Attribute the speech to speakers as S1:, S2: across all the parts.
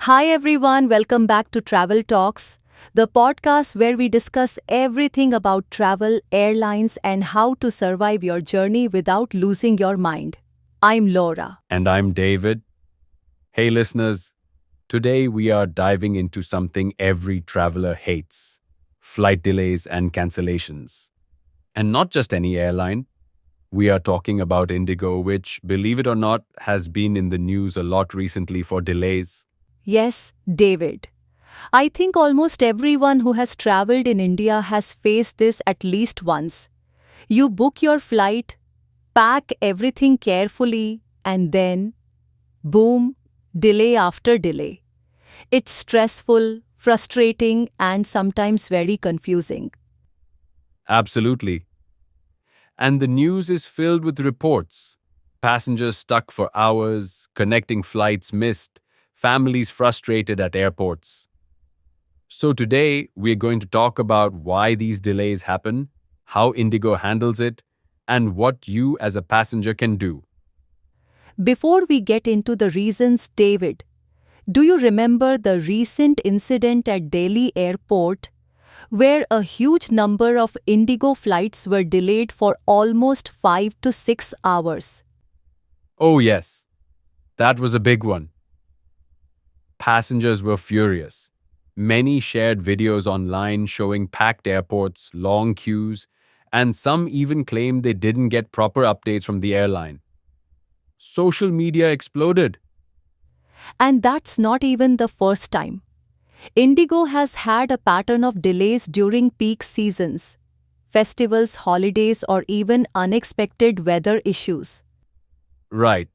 S1: Hi everyone, welcome back to Travel Talks, the podcast where we discuss everything about travel, airlines, and how to survive your journey without losing your mind. I'm Laura.
S2: And I'm David. Hey, listeners. Today we are diving into something every traveler hates: flight delays and cancellations. And not just any airline. We are talking about Indigo, which, believe it or not, has been in the news a lot recently for delays.
S1: Yes, David. I think almost everyone who has traveled in India has faced this at least once. You book your flight, pack everything carefully, and then, boom, delay after delay. It's stressful, frustrating, and sometimes very confusing.
S2: Absolutely. And the news is filled with reports: passengers stuck for hours, connecting flights missed, families frustrated at airports. So, today we're going to talk about why these delays happen, how Indigo handles it, and what you as a passenger can do.
S1: Before we get into the reasons, David, do you remember the recent incident at Delhi airport where a huge number of Indigo flights were delayed for almost 5 to 6 hours?
S2: Oh, yes, that was a big one. Passengers were furious. Many shared videos online showing packed airports, long queues, and some even claimed they didn't get proper updates from the airline. Social media exploded.
S1: And that's not even the first time. Indigo has had a pattern of delays during peak seasons, festivals, holidays, or even unexpected weather issues.
S2: Right.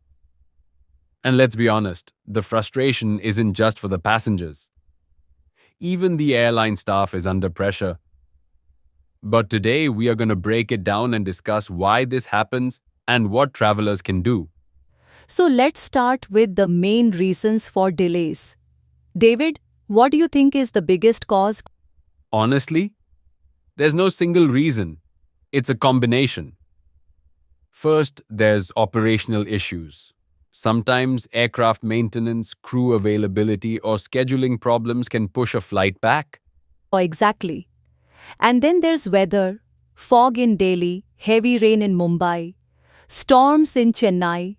S2: And let's be honest, the frustration isn't just for the passengers. Even the airline staff is under pressure. But today we are going to break it down and discuss why this happens and what travelers can do.
S1: So let's start with the main reasons for delays. David, what do you think is the biggest cause?
S2: Honestly, there's no single reason. It's a combination. First, there's operational issues. Sometimes aircraft maintenance, crew availability, or scheduling problems can push a flight back.
S1: Oh, exactly. And then there's weather, fog in Delhi, heavy rain in Mumbai, storms in Chennai.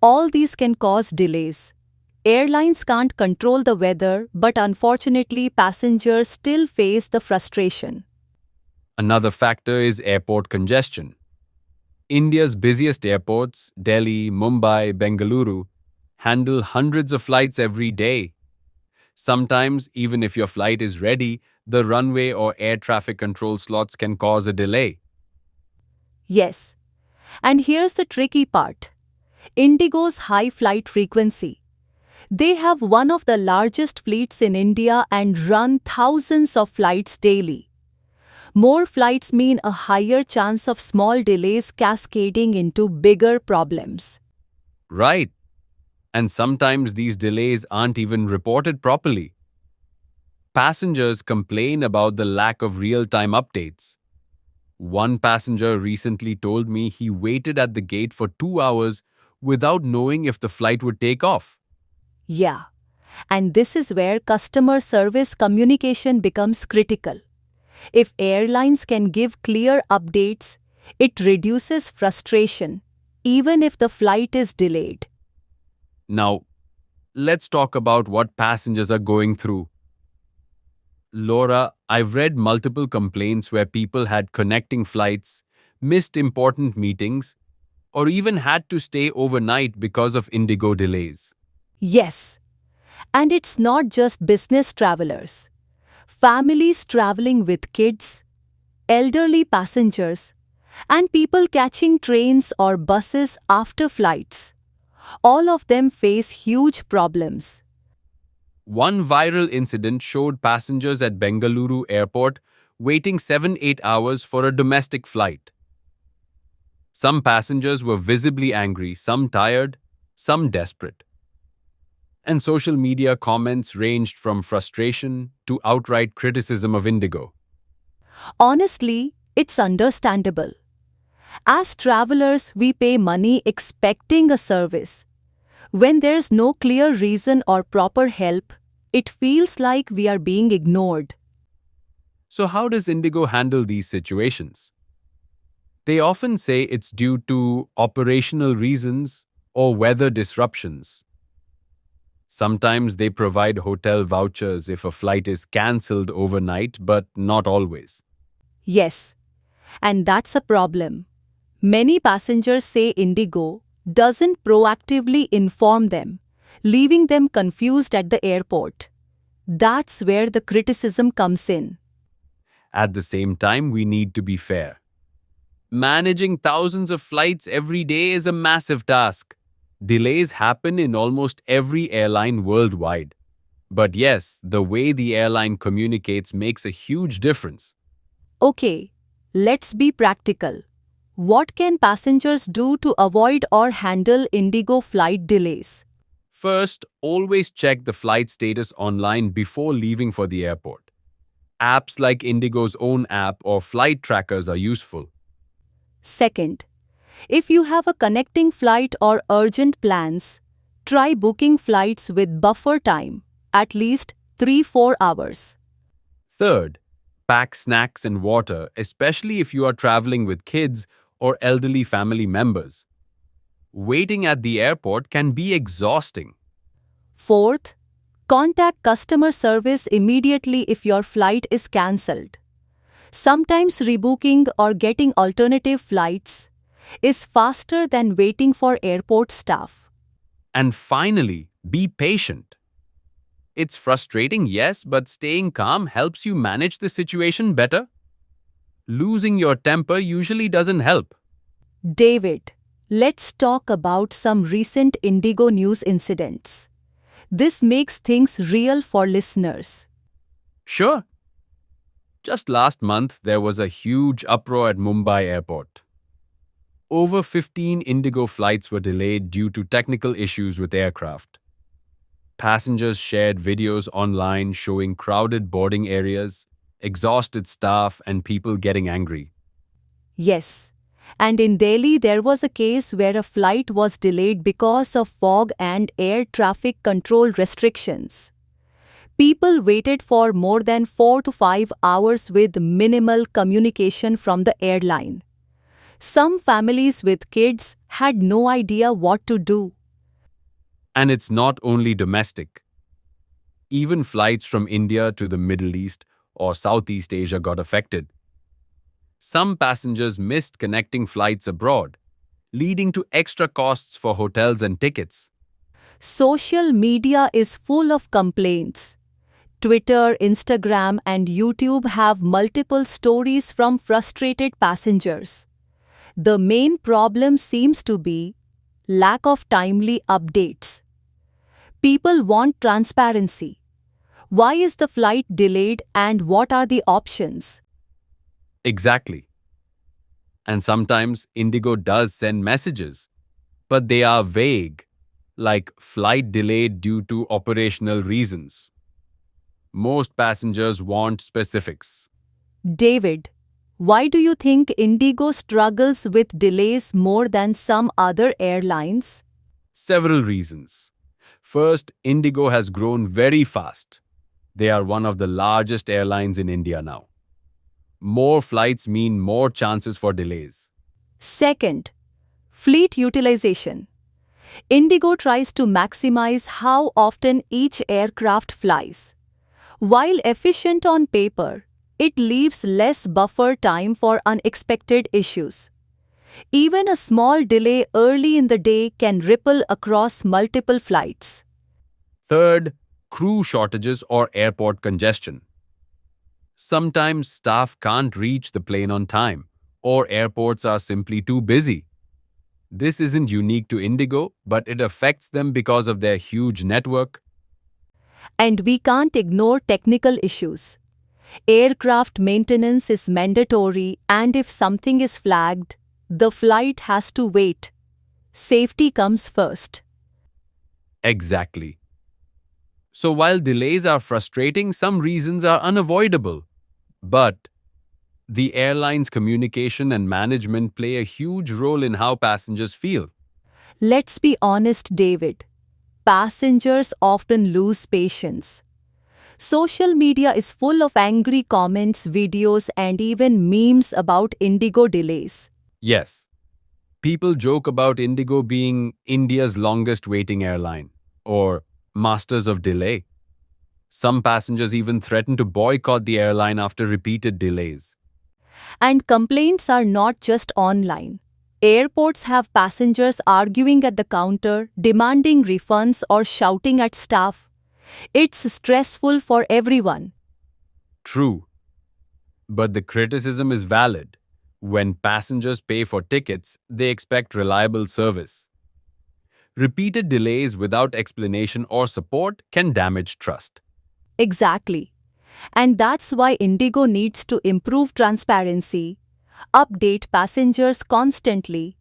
S1: All these can cause delays. Airlines can't control the weather, but unfortunately, passengers still face the frustration.
S2: Another factor is airport congestion. India's busiest airports, Delhi, Mumbai, Bengaluru, handle hundreds of flights every day. Sometimes, even if your flight is ready, the runway or air traffic control slots can cause a delay.
S1: Yes. And here's the tricky part: Indigo's high flight frequency. They have one of the largest fleets in India and run thousands of flights daily. More flights mean a higher chance of small delays cascading into bigger problems.
S2: Right. And sometimes these delays aren't even reported properly. Passengers complain about the lack of real time updates. One passenger recently told me he waited at the gate for 2 hours without knowing if the flight would take off.
S1: Yeah. And this is where customer service communication becomes critical. If airlines can give clear updates, it reduces frustration, even if the flight is delayed.
S2: Now, let's talk about what passengers are going through. Laura, I've read multiple complaints where people had connecting flights, missed important meetings, or even had to stay overnight because of Indigo delays.
S1: Yes. And it's not just business travelers. Families traveling with kids, elderly passengers, and people catching trains or buses after flights. All of them face huge problems.
S2: One viral incident showed passengers at Bengaluru airport waiting 7-8 hours for a domestic flight. Some passengers were visibly angry, some tired, some desperate. And social media comments ranged from frustration to outright criticism of Indigo.
S1: Honestly, it's understandable. As travelers, we pay money expecting a service. When there's no clear reason or proper help, It feels like we are being ignored.
S2: So, how does Indigo handle these situations? They often say it's due to operational reasons or weather disruptions. Sometimes they provide hotel vouchers if a flight is cancelled overnight, but not always.
S1: Yes, and that's a problem. Many passengers say Indigo doesn't proactively inform them, leaving them confused at the airport. That's where the criticism comes in.
S2: At the same time, we need to be fair. Managing thousands of flights every day is a massive task. Delays happen in almost every airline worldwide. But yes, the way the airline communicates makes a huge difference.
S1: Okay, let's be practical. What can passengers do to avoid or handle Indigo flight delays?
S2: First, always check the flight status online before leaving for the airport. Apps like Indigo's own app or flight trackers are useful.
S1: Second, if you have a connecting flight or urgent plans, try booking flights with buffer time, at least 3-4 hours.
S2: Third, pack snacks and water, especially if you are traveling with kids or elderly family members. Waiting at the airport can be exhausting.
S1: Fourth, contact customer service immediately if your flight is cancelled. Sometimes rebooking or getting alternative flights is faster than waiting for airport staff.
S2: And finally, be patient. It's frustrating, yes, but staying calm helps you manage the situation better. Losing your temper usually doesn't help.
S1: David, let's talk about some recent Indigo news incidents. This makes things real for listeners.
S2: Sure. Just last month, there was a huge uproar at Mumbai airport. Over 15 Indigo flights were delayed due to technical issues with aircraft. Passengers shared videos online showing crowded boarding areas, exhausted staff, and people getting angry.
S1: Yes, and in Delhi there was a case where a flight was delayed because of fog and air traffic control restrictions. People waited for more than 4 to 5 hours with minimal communication from the airline. Some families with kids had no idea what to do.
S2: And it's not only domestic. Even flights from India to the Middle East or Southeast Asia got affected. Some passengers missed connecting flights abroad, leading to extra costs for hotels and tickets.
S1: Social media is full of complaints. Twitter, Instagram, and YouTube have multiple stories from frustrated passengers. The main problem seems to be lack of timely updates. People want transparency. Why is the flight delayed and what are the options?
S2: Exactly. And sometimes Indigo does send messages, but they are vague, like flight delayed due to operational reasons. Most passengers want specifics.
S1: David, why do you think Indigo struggles with delays more than some other airlines?
S2: Several reasons. First, Indigo has grown very fast. They are one of the largest airlines in India now. More flights mean more chances for delays.
S1: Second, fleet utilization. Indigo tries to maximize how often each aircraft flies. While efficient on paper, it leaves less buffer time for unexpected issues. Even a small delay early in the day can ripple across multiple flights.
S2: Third, crew shortages or airport congestion. Sometimes staff can't reach the plane on time, or airports are simply too busy. This isn't unique to Indigo, but it affects them because of their huge network.
S1: And we can't ignore technical issues. Aircraft maintenance is mandatory, and if something is flagged, the flight has to wait. Safety comes first.
S2: Exactly. So while delays are frustrating, some reasons are unavoidable. But the airline's communication and management play a huge role in how passengers feel.
S1: Let's be honest, David. Passengers often lose patience. Social media is full of angry comments, videos, and even memes about Indigo delays.
S2: Yes, people joke about Indigo being India's longest waiting airline or masters of delay. Some passengers even threaten to boycott the airline after repeated delays.
S1: And complaints are not just online. Airports have passengers arguing at the counter, demanding refunds, or shouting at staff. It's stressful for everyone.
S2: True, but the criticism is valid. When passengers pay for tickets, they expect reliable service. Repeated delays without explanation or support can damage trust.
S1: Exactly. And that's why Indigo needs to improve transparency, update passengers constantly,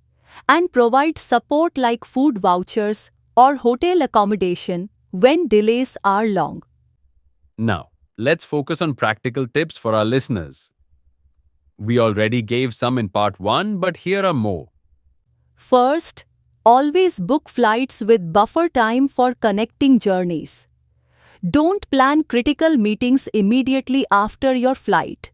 S1: and provide support like food vouchers or hotel accommodation when delays are long.
S2: Now, let's focus on practical tips for our listeners. We already gave some in part 1, but here are more.
S1: First, always book flights with buffer time for connecting journeys. Don't plan critical meetings immediately after your flight.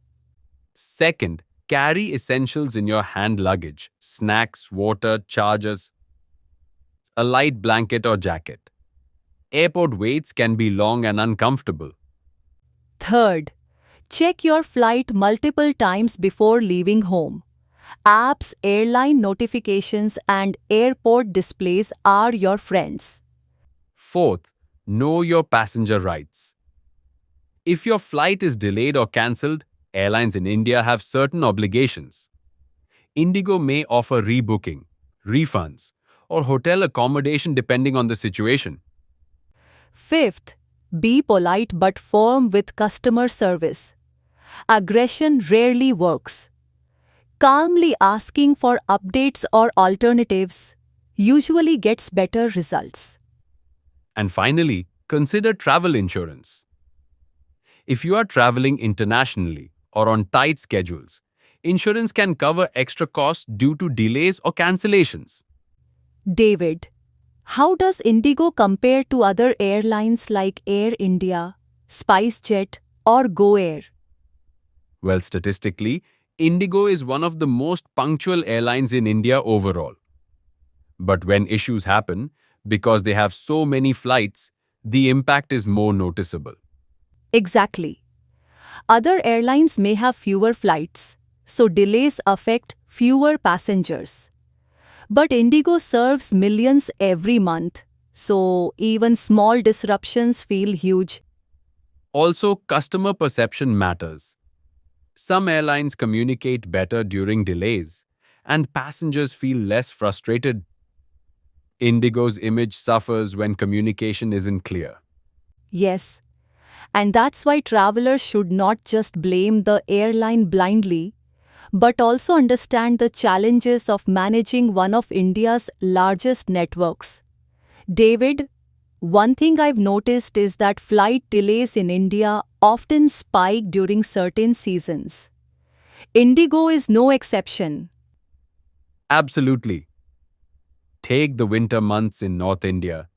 S2: Second, carry essentials in your hand luggage: snacks, water, chargers, a light blanket or jacket. Airport waits can be long and uncomfortable.
S1: Third, check your flight multiple times before leaving home. Apps, airline notifications, and airport displays are your friends.
S2: Fourth, know your passenger rights. If your flight is delayed or cancelled, airlines in India have certain obligations. Indigo may offer rebooking, refunds, or hotel accommodation depending on the situation.
S1: Fifth, be polite but firm with customer service. Aggression rarely works. Calmly asking for updates or alternatives usually gets better results.
S2: And finally, consider travel insurance. If you are traveling internationally or on tight schedules, insurance can cover extra costs due to delays or cancellations.
S1: David, how does Indigo compare to other airlines like Air India, SpiceJet, or Go Air?
S2: Well, statistically, Indigo is one of the most punctual airlines in India overall. But when issues happen, because they have so many flights, the impact is more noticeable.
S1: Exactly. Other airlines may have fewer flights, so delays affect fewer passengers. But Indigo serves millions every month, so even small disruptions feel huge.
S2: Also, customer perception matters. Some airlines communicate better during delays, and passengers feel less frustrated. Indigo's image suffers when communication isn't clear.
S1: Yes, and that's why travelers should not just blame the airline blindly, but also understand the challenges of managing one of India's largest networks. David, one thing I've noticed is that flight delays in India often spike during certain seasons. Indigo is no exception.
S2: Absolutely. Take the winter months in North India.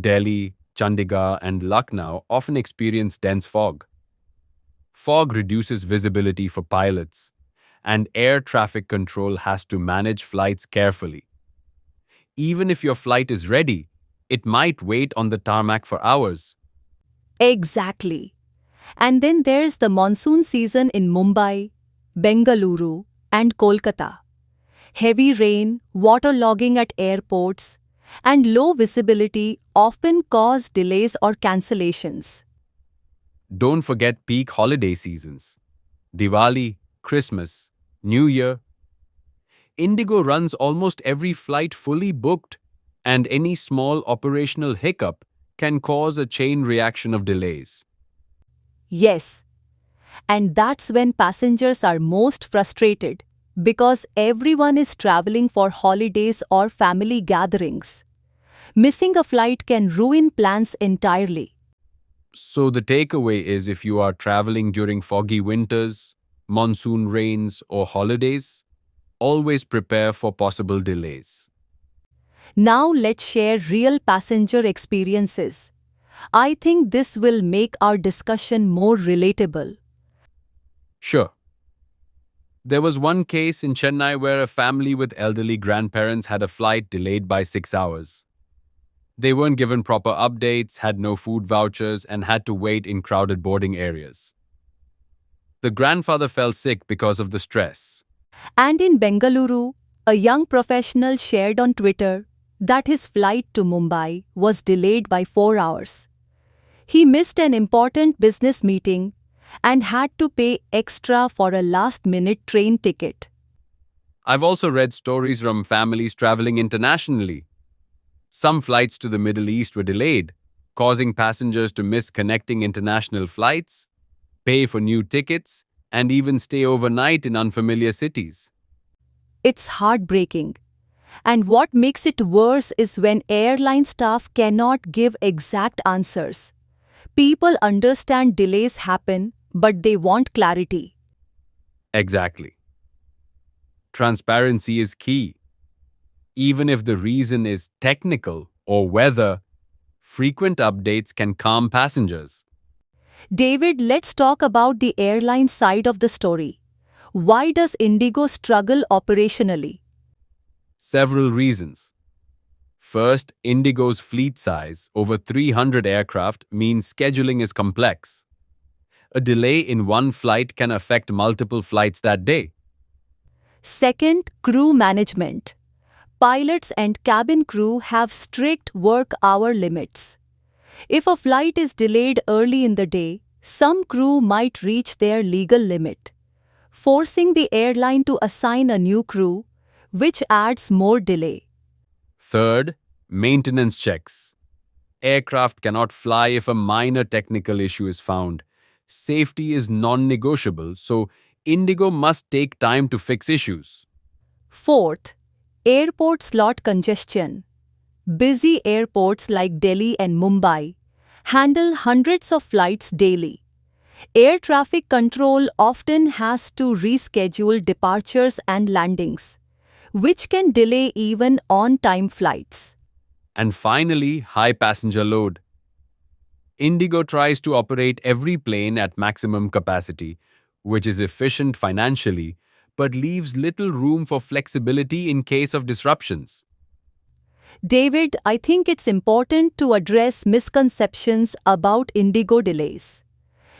S2: Delhi, Chandigarh, and Lucknow often experience dense fog. Fog reduces visibility for pilots, and air traffic control has to manage flights carefully. Even if your flight is ready, it might wait on the tarmac for hours.
S1: Exactly. And then there's the monsoon season in Mumbai, Bengaluru, and Kolkata. Heavy rain, waterlogging at airports, and low visibility often cause delays or cancellations.
S2: Don't forget peak holiday seasons: Diwali, Christmas, New Year. Indigo runs almost every flight fully booked, and any small operational hiccup can cause a chain reaction of delays.
S1: Yes, and that's when passengers are most frustrated because everyone is traveling for holidays or family gatherings. Missing a flight can ruin plans entirely.
S2: So, the takeaway is, if you are traveling during foggy winters, monsoon rains, or holidays, always prepare for possible delays.
S1: Now let's share real passenger experiences. I think this will make our discussion more relatable.
S2: Sure. There was one case in Chennai where a family with elderly grandparents had a flight delayed by 6 hours. They weren't given proper updates, had no food vouchers, and had to wait in crowded boarding areas. The grandfather fell sick because of the stress.
S1: And in Bengaluru, a young professional shared on Twitter that his flight to Mumbai was delayed by 4 hours. He missed an important business meeting and had to pay extra for a last-minute train ticket.
S2: I've also read stories from families traveling internationally. Some flights to the Middle East were delayed, causing passengers to miss connecting international flights, pay for new tickets, and even stay overnight in unfamiliar cities.
S1: It's heartbreaking. And what makes it worse is when airline staff cannot give exact answers. People understand delays happen, but they want clarity.
S2: Exactly. Transparency is key. Even if the reason is technical or weather, frequent updates can calm passengers.
S1: David, let's talk about the airline side of the story. Why does Indigo struggle operationally?
S2: Several reasons. First, Indigo's fleet size, over 300 aircraft, means scheduling is complex. A delay in one flight can affect multiple flights that day.
S1: Second, crew management. Pilots and cabin crew have strict work hour limits. If a flight is delayed early in the day, some crew might reach their legal limit, forcing the airline to assign a new crew, which adds more delay.
S2: Third, maintenance checks. Aircraft cannot fly if a minor technical issue is found. Safety is non negotiable, so Indigo must take time to fix issues.
S1: Fourth, airport slot congestion. Busy airports like Delhi and Mumbai handle hundreds of flights daily. Air traffic control often has to reschedule departures and landings, which can delay even on-time flights.
S2: And finally, high passenger load. Indigo tries to operate every plane at maximum capacity, which is efficient financially, but leaves little room for flexibility in case of disruptions.
S1: David, I think it's important to address misconceptions about Indigo delays.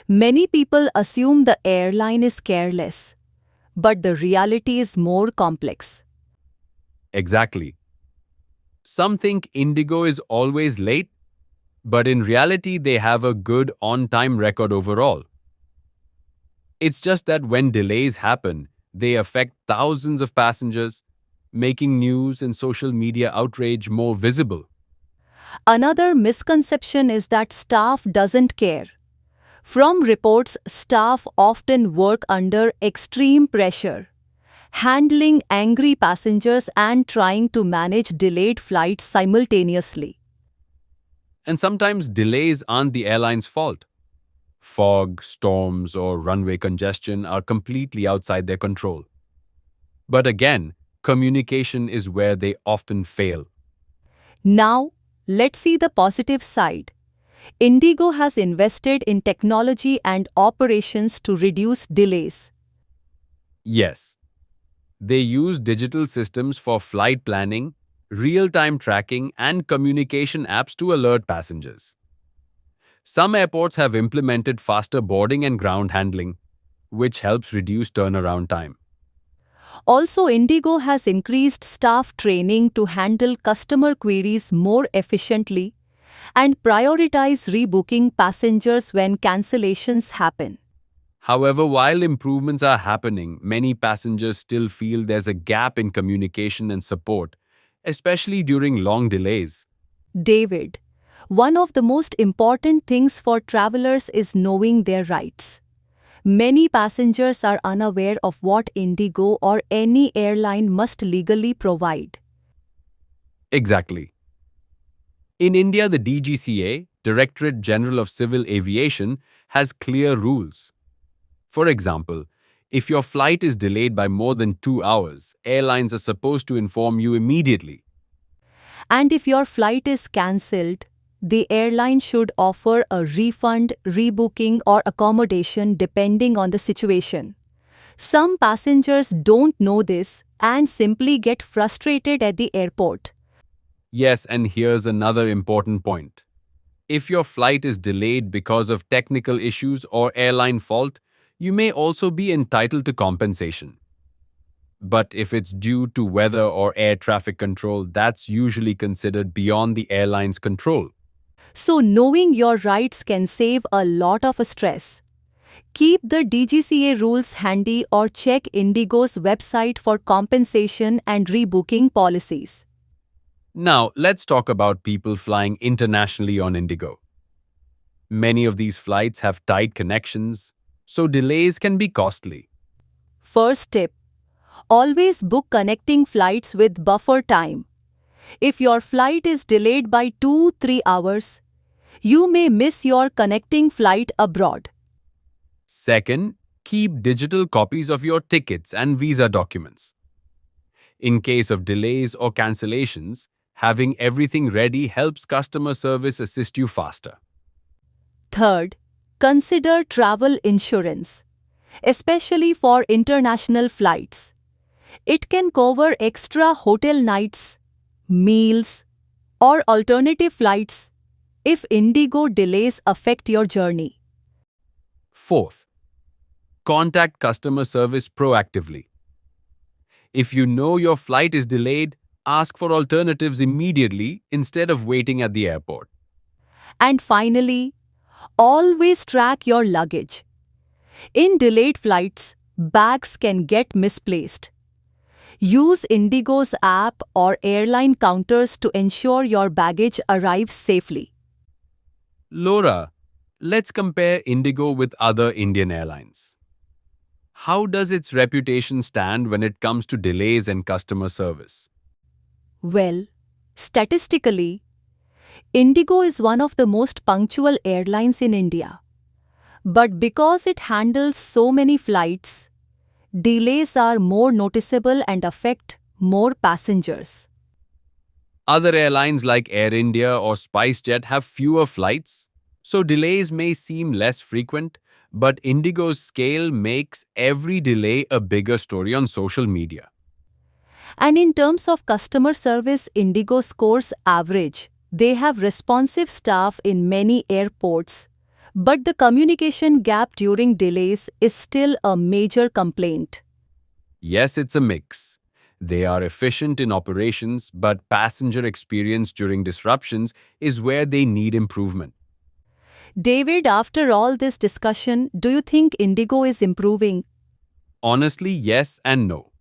S1: Many people assume the airline is careless, but the reality is more complex.
S2: Exactly. Some think Indigo is always late, but in reality, they have a good on time record overall. It's just that when delays happen, they affect thousands of passengers, making news and social media outrage more visible.
S1: Another misconception is that staff doesn't care. From reports, staff often work under extreme pressure, handling angry passengers and trying to manage delayed flights simultaneously.
S2: And sometimes delays aren't the airline's fault. Fog, storms, or runway congestion are completely outside their control. But again, communication is where they often fail.
S1: Now, let's see the positive side. Indigo has invested in technology and operations to reduce delays.
S2: Yes, they use digital systems for flight planning, real time tracking, and communication apps to alert passengers. Some airports have implemented faster boarding and ground handling, which helps reduce turnaround time.
S1: Also, Indigo has increased staff training to handle customer queries more efficiently and prioritize rebooking passengers when cancellations happen.
S2: However, while improvements are happening, many passengers still feel there's a gap in communication and support, especially during long delays.
S1: David, one of the most important things for travelers is knowing their rights. Many passengers are unaware of what Indigo or any airline must legally provide.
S2: Exactly. In India, the DGCA, Directorate General of Civil Aviation, has clear rules. For example, if your flight is delayed by more than 2 hours, airlines are supposed to inform you immediately.
S1: And if your flight is cancelled, the airline should offer a refund, rebooking, or accommodation depending on the situation. Some passengers don't know this and simply get frustrated at the airport.
S2: Yes, and here's another important point. If your flight is delayed because of technical issues or airline fault, you may also be entitled to compensation. But if it's due to weather or air traffic control, that's usually considered beyond the airline's control.
S1: So, knowing your rights can save a lot of stress. Keep the DGCA rules handy or check Indigo's website for compensation and rebooking policies.
S2: Now, let's talk about people flying internationally on Indigo. Many of these flights have tight connections, so delays can be costly.
S1: First tip: always book connecting flights with buffer time. If your flight is delayed by 2-3 hours, you may miss your connecting flight abroad.
S2: Second, keep digital copies of your tickets and visa documents. In case of delays or cancellations, having everything ready helps customer service assist you faster.
S1: Third, consider travel insurance, especially for international flights. It can cover extra hotel nights, meals, or alternative flights if Indigo delays affect your journey.
S2: Fourth, contact customer service proactively. If you know your flight is delayed, ask for alternatives immediately instead of waiting at the airport.
S1: And finally, always track your luggage. In delayed flights, bags can get misplaced. Use Indigo's app or airline counters to ensure your baggage arrives safely.
S2: Laura, let's compare Indigo with other Indian airlines. How does its reputation stand when it comes to delays and customer service?
S1: Well, statistically, Indigo is one of the most punctual airlines in India. But because it handles so many flights, delays are more noticeable and affect more passengers.
S2: Other airlines like Air India or SpiceJet have fewer flights, so delays may seem less frequent, but Indigo's scale makes every delay a bigger story on social media.
S1: And in terms of customer service, Indigo scores average. They have responsive staff in many airports, but the communication gap during delays is still a major complaint.
S2: Yes, it's a mix. They are efficient in operations, but passenger experience during disruptions is where they need improvement.
S1: David, after all this discussion, do you think Indigo is improving?
S2: Honestly, yes and no.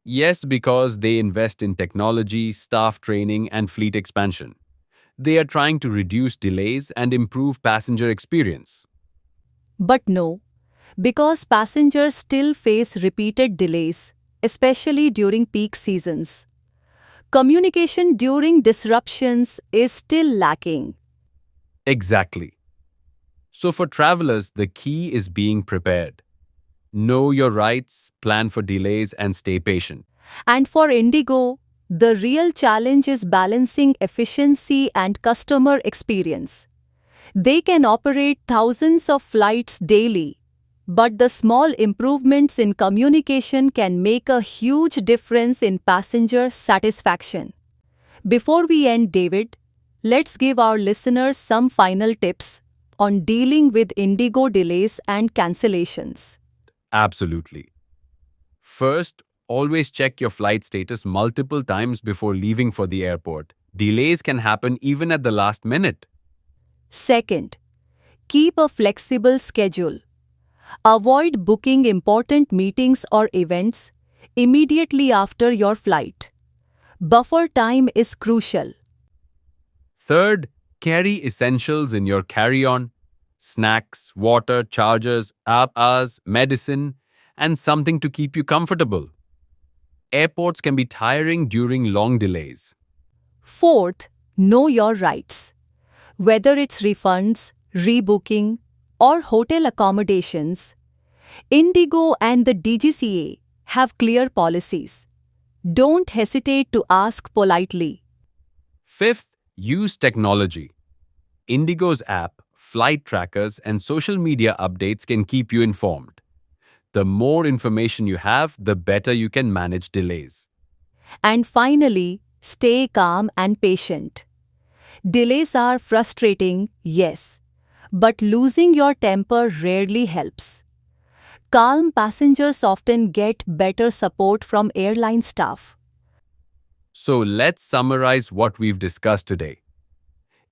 S2: Yes, because they invest in technology, staff training, and fleet expansion. They are trying to reduce delays and improve passenger experience.
S1: But no, because passengers still face repeated delays, especially during peak seasons. Communication during disruptions is still lacking.
S2: Exactly. So, for travelers, the key is being prepared. Know your rights, plan for delays, and stay patient.
S1: And for Indigo, the real challenge is balancing efficiency and customer experience. They can operate thousands of flights daily, but the small improvements in communication can make a huge difference in passenger satisfaction. Before we end, David, let's give our listeners some final tips on dealing with Indigo delays and cancellations.
S2: Absolutely. First, always check your flight status multiple times before leaving for the airport. Delays can happen even at the last minute.
S1: Second, keep a flexible schedule. Avoid booking important meetings or events immediately after your flight. Buffer time is crucial.
S2: Third, carry essentials in your carry-on: snacks, water, chargers, apps, medicine, and something to keep you comfortable. Airports can be tiring during long delays.
S1: Fourth, know your rights. Whether it's refunds, rebooking, or hotel accommodations, Indigo and the DGCA have clear policies. Don't hesitate to ask politely.
S2: Fifth, use technology. Indigo's app, flight trackers, and social media updates can keep you informed. The more information you have, the better you can manage delays.
S1: And finally, stay calm and patient. Delays are frustrating, yes, but losing your temper rarely helps. Calm passengers often get better support from airline staff.
S2: So let's summarize what we've discussed today.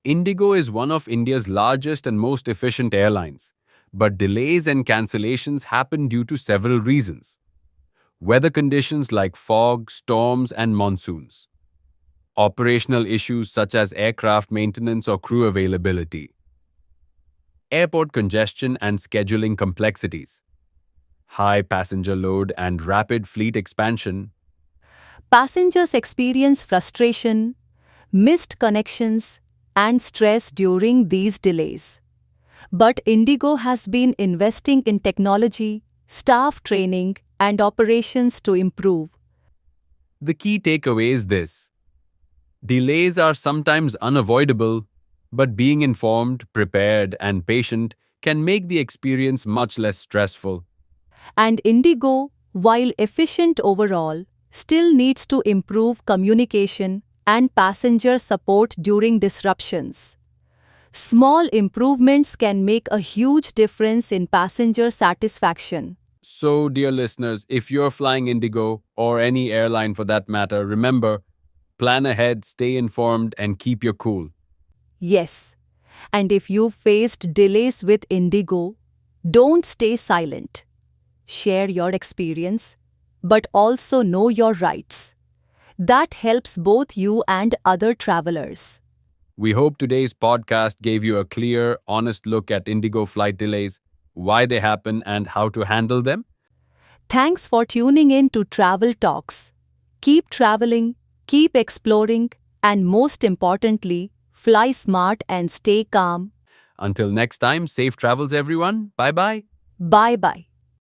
S2: Indigo is one of India's largest and most efficient airlines, but delays and cancellations happen due to several reasons. Weather conditions like fog, storms, and monsoons. Operational issues such as aircraft maintenance or crew availability. Airport congestion and scheduling complexities. High passenger load and rapid fleet expansion.
S1: Passengers experience frustration, missed connections, and stress during these delays. But Indigo has been investing in technology, staff training, and operations to improve.
S2: The key takeaway is this: delays are sometimes unavoidable, but being informed, prepared, and patient can make the experience much less stressful.
S1: And Indigo, while efficient overall, still needs to improve communication and passenger support during disruptions. Small improvements can make a huge difference in passenger satisfaction.
S2: So, dear listeners, if you're flying Indigo or any airline for that matter, remember, plan ahead, stay informed, and keep your cool.
S1: Yes, and if you faced delays with Indigo, don't stay silent. Share your experience, but also know your rights. That helps both you and other travelers.
S2: We hope today's podcast gave you a clear, honest look at Indigo flight delays, why they happen, and how to handle them.
S1: Thanks for tuning in to Travel Talks. Keep traveling, keep exploring, and most importantly, fly smart and stay calm.
S2: Until next time, safe travels, everyone. Bye bye.
S1: Bye bye.